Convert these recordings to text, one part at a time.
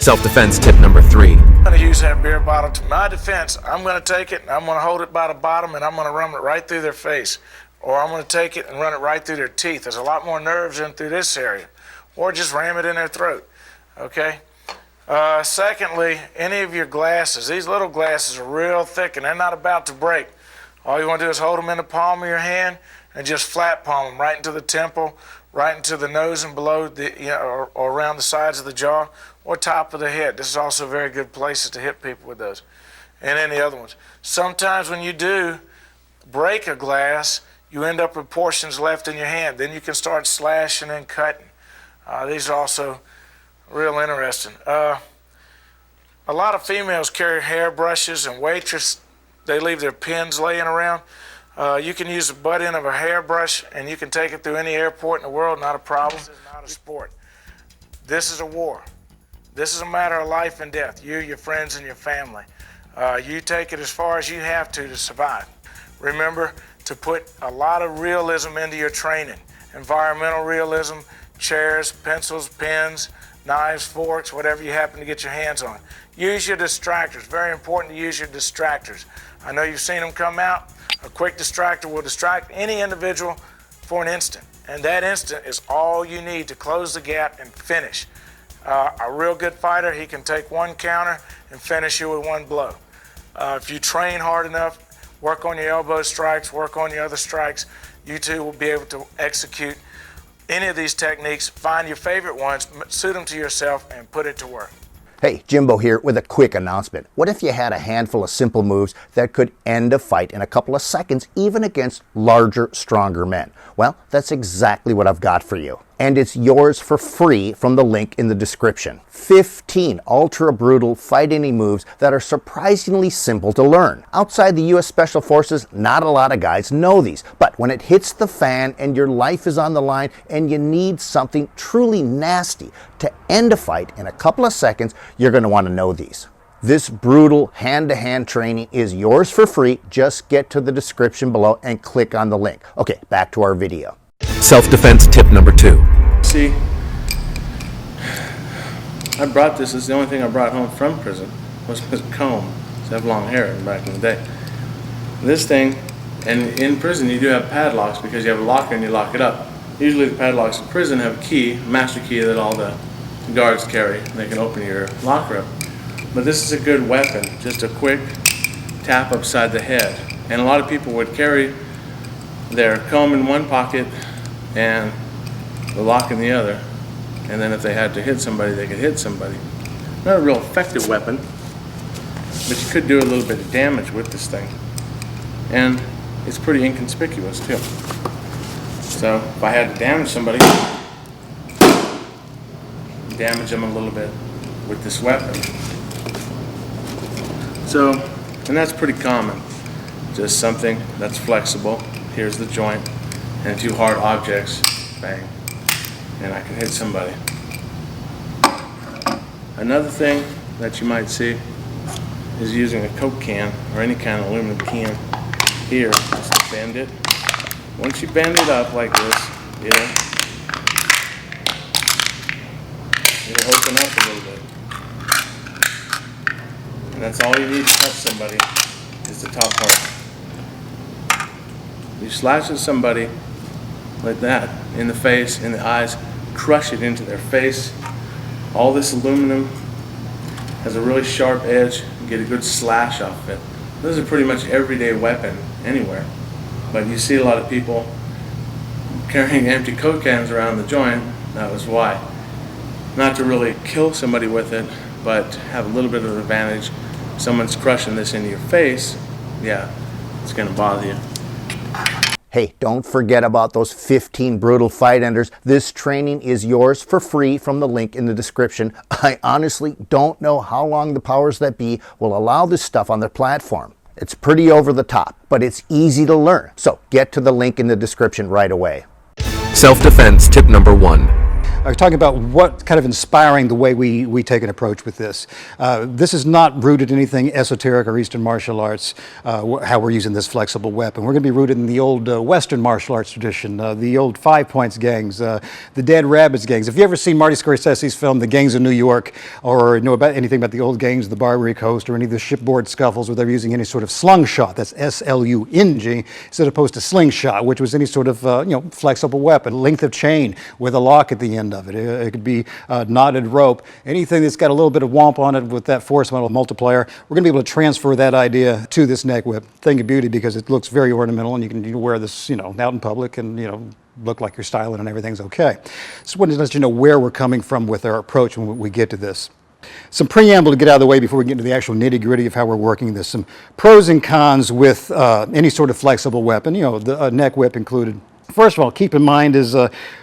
Self-defense tip number 3. I'm going to use that beer bottle to my defense. I'm going to take it and I'm going to hold it by the bottom and I'm going to run it right through their face. Or I'm going to take it and run it right through their teeth. There's a lot more nerves in through this area. Or just ram it in their throat. Okay? Secondly, any of your glasses. These little glasses are real thick and they're not about to break. All you want to do is hold them in the palm of your hand and just flat palm them right into the temple, right into the nose and below the, or around the sides of the jaw, or top of the head. This is also very good places to hit people with those, and any other ones. Sometimes when you do break a glass, you end up with portions left in your hand. Then you can start slashing and cutting. These are also real interesting. A lot of females carry hairbrushes, and waitresses, they leave their pins laying around. You can use the butt end of a hairbrush and you can take it through any airport in the world, not a problem. This is not a sport. This is a war. This is a matter of life and death. You, your friends, and your family. You take it as far as you have to survive. Remember to put a lot of realism into your training. Environmental realism, chairs, pencils, pens, knives, forks, whatever you happen to get your hands on. Use your distractors. Very important to use your distractors. I know you've seen them come out. A quick distractor will distract any individual for an instant, and that instant is all you need to close the gap and finish. A real good fighter, he can take one counter and finish you with one blow. If you train hard enough, work on your elbow strikes, work on your other strikes, you too will be able to execute any of these techniques. Find your favorite ones, suit them to yourself, and put it to work. Hey, Jimbo here with a quick announcement. What if you had a handful of simple moves that could end a fight in a couple of seconds, even against larger, stronger men? Well, that's exactly what I've got for you. And it's yours for free from the link in the description. 15 ultra brutal fighting moves that are surprisingly simple to learn. Outside the U.S. Special Forces, not a lot of guys know these. But when it hits the fan and your life is on the line and you need something truly nasty to end a fight in a couple of seconds, you're going to want to know these. This brutal hand-to-hand training is yours for free. Just get to the description below and click on the link. Okay, back to our video. Self-defense tip number 2. See, I brought this. It's the only thing I brought home from prison was a comb. So I have long hair back in the day. This thing, and in prison you do have padlocks because you have a locker and you lock it up. Usually the padlocks in prison have a key, a master key that all the guards carry, and they can open your locker up. But this is a good weapon, just a quick tap upside the head. And a lot of people would carry their comb in one pocket and the lock in the other, and then if they had to hit somebody, they could hit somebody. Not a real effective weapon, but you could do a little bit of damage with this thing. And it's pretty inconspicuous too. So if I had to damage somebody, damage them a little bit with this weapon. So, and that's pretty common. Just something that's flexible. Here's the joint, and two hard objects, bang, and I can hit somebody. Another thing that you might see is using a Coke can or any kind of aluminum can here, just to bend it. Once you bend it up like this, it'll open up a little bit. And that's all you need to cut somebody is the top part. You slash at somebody like that, in the face, in the eyes, crush it into their face. All this aluminum has a really sharp edge, you get a good slash off of it. This is a pretty much everyday weapon anywhere, but you see a lot of people carrying empty Coke cans around the joint. That was why. Not to really kill somebody with it, but have a little bit of advantage. Someone's crushing this into your face, yeah, it's going to bother you. Hey, don't forget about those 15 brutal fight enders. This training is yours for free from the link in the description. I honestly don't know how long the powers that be will allow this stuff on their platform. It's pretty over the top, but it's easy to learn. So get to the link in the description right away. Self-defense tip number 1. talking about what kind of inspiring the way we take an approach with this. This is not rooted in anything esoteric or Eastern martial arts, how we're using this flexible weapon. We're going to be rooted in the old Western martial arts tradition, the old 5 Points gangs, the Dead Rabbits gangs. If you ever seen Marty Scorsese's film, The Gangs of New York, or know about anything about the old gangs of the Barbary Coast, or any of the shipboard scuffles where they're using any sort of slungshot, that's S-L-U-N-G, instead opposed to slingshot, which was any sort of flexible weapon, length of chain with a lock at the end of it. It could be knotted rope, anything that's got a little bit of womp on it with that force multiplier. We're going to be able to transfer that idea to this neck whip. Thing of beauty, because it looks very ornamental, and you can wear this out in public and look like you're styling and everything's okay. So I wanted to let you know where we're coming from with our approach when we get to this. Some preamble to get out of the way before we get into the actual nitty-gritty of how we're working this. Some pros and cons with any sort of flexible weapon, the neck whip included. First of all, keep in mind is,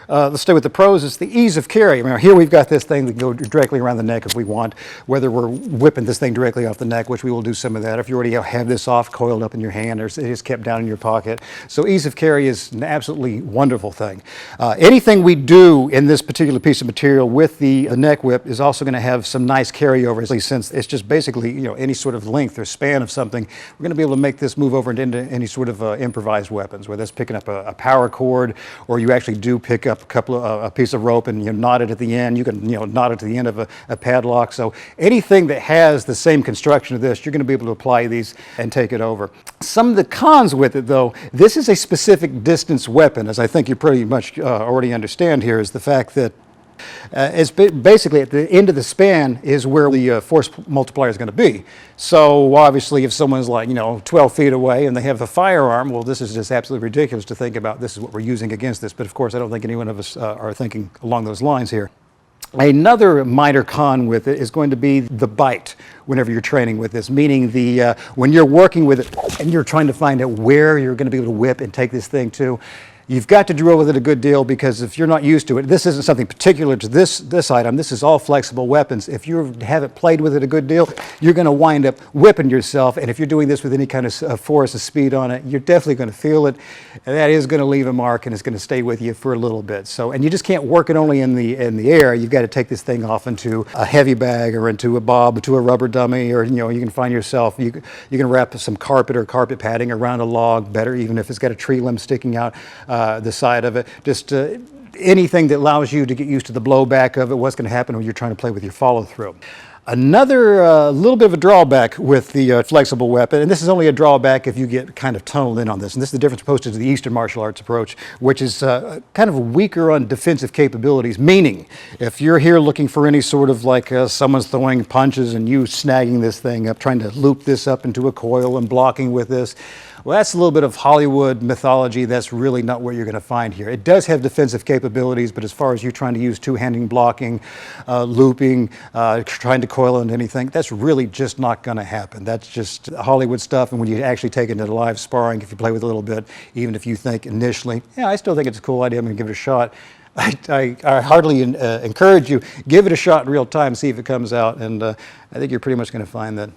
let's stay with the pros, is the ease of carry. Here we've got this thing that can go directly around the neck if we want, whether we're whipping this thing directly off the neck, which we will do some of that. If you already have this off coiled up in your hand, or it is kept down in your pocket. So ease of carry is an absolutely wonderful thing. Anything we do in this particular piece of material with the neck whip is also going to have some nice carryover, since it's just basically any sort of length or span of something. We're going to be able to make this move over into any sort of improvised weapons, whether that's picking up a power cord, or you actually do pick up a piece of rope and knot it at the end. You can knot it to the end of a padlock. So anything that has the same construction of this, you're going to be able to apply these and take it over. Some of the cons with it, though, this is a specific distance weapon, as I think you pretty much already understand here, is the fact that it's basically at the end of the span is where the force multiplier is going to be. So obviously if someone's like 12 feet away and they have a firearm, well, this is just absolutely ridiculous to think about this is what we're using against this. But of course I don't think any one of us are thinking along those lines here. Another minor con with it is going to be the bite whenever you're training with this, meaning when you're working with it and you're trying to find out where you're going to be able to whip and take this thing to. You've got to drill with it a good deal, because if you're not used to it, this isn't something particular to this item. This is all flexible weapons. If you haven't played with it a good deal, you're going to wind up whipping yourself. And if you're doing this with any kind of force or speed on it, you're definitely going to feel it. And that is going to leave a mark, and it's going to stay with you for a little bit. So, and you just can't work it only in the air. You've got to take this thing off into a heavy bag or into a bob, to a rubber dummy, or you can find yourself. You can wrap some carpet or carpet padding around a log, better even if it's got a tree limb sticking out the side of it. Just anything that allows you to get used to the blowback of it, what's going to happen when you're trying to play with your follow-through. Another little bit of a drawback with the flexible weapon, and this is only a drawback if you get kind of tunneled in on this, and this is the difference opposed to the Eastern martial arts approach, which is kind of weaker on defensive capabilities, meaning if you're here looking for any sort of someone's throwing punches and you snagging this thing up, trying to loop this up into a coil and blocking with this, well, that's a little bit of Hollywood mythology. That's really not what you're going to find here. It does have defensive capabilities, but as far as you trying to use two-handing blocking, looping, trying to coil into anything, that's really just not going to happen. That's just Hollywood stuff, and when you actually take it into live sparring, if you play with it a little bit, even if you think initially, yeah, I still think it's a cool idea, I'm going to give it a shot, I heartily encourage you, give it a shot in real time, see if it comes out, and I think you're pretty much going to find that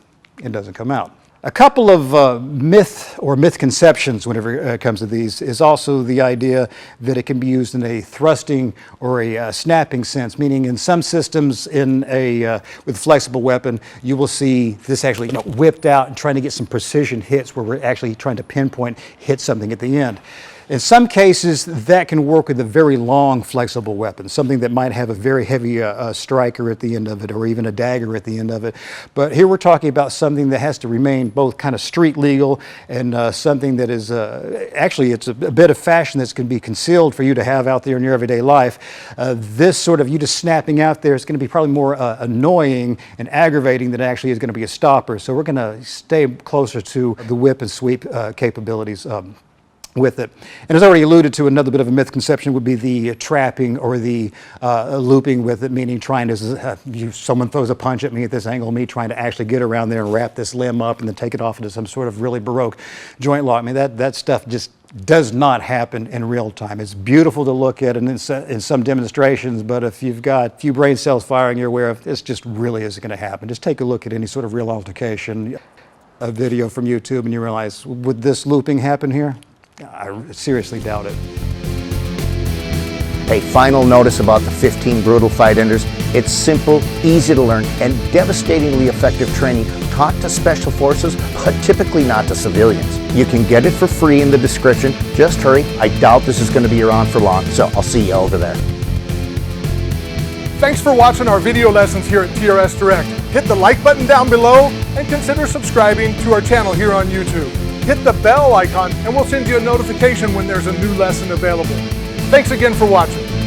it doesn't come out. A couple of myth conceptions whenever it comes to these is also the idea that it can be used in a thrusting or a snapping sense, meaning in some systems with a flexible weapon, you will see this actually whipped out and trying to get some precision hits where we're actually trying to pinpoint, hit something at the end. In some cases, that can work with a very long flexible weapon, something that might have a very heavy striker at the end of it, or even a dagger at the end of it. But here we're talking about something that has to remain both kind of street legal and something that is actually it's a bit of fashion that can be concealed for you to have out there in your everyday life. This sort of you just snapping out there is going to be probably more annoying and aggravating than actually is going to be a stopper. So we're going to stay closer to the whip and sweep capabilities with it. And as I already alluded to, another bit of a myth conception would be the trapping or the looping with it, meaning trying to, someone throws a punch at me at this angle, me trying to actually get around there and wrap this limb up and then take it off into some sort of really Baroque joint lock. I mean, that stuff just does not happen in real time. It's beautiful to look at in some demonstrations, but if you've got a few brain cells firing you're aware of, this just really isn't going to happen. Just take a look at any sort of real altercation, a video from YouTube, and you realize, would this looping happen here? I seriously doubt it. Hey, final notice about the 15 brutal fight enders. It's simple, easy to learn, and devastatingly effective training taught to special forces, but typically not to civilians. You can get it for free in the description. Just hurry. I doubt this is going to be around for long, so I'll see you over there. Thanks for watching our video lessons here at TRS Direct. Hit the like button down below and consider subscribing to our channel here on YouTube. Hit the bell icon and we'll send you a notification when there's a new lesson available. Thanks again for watching.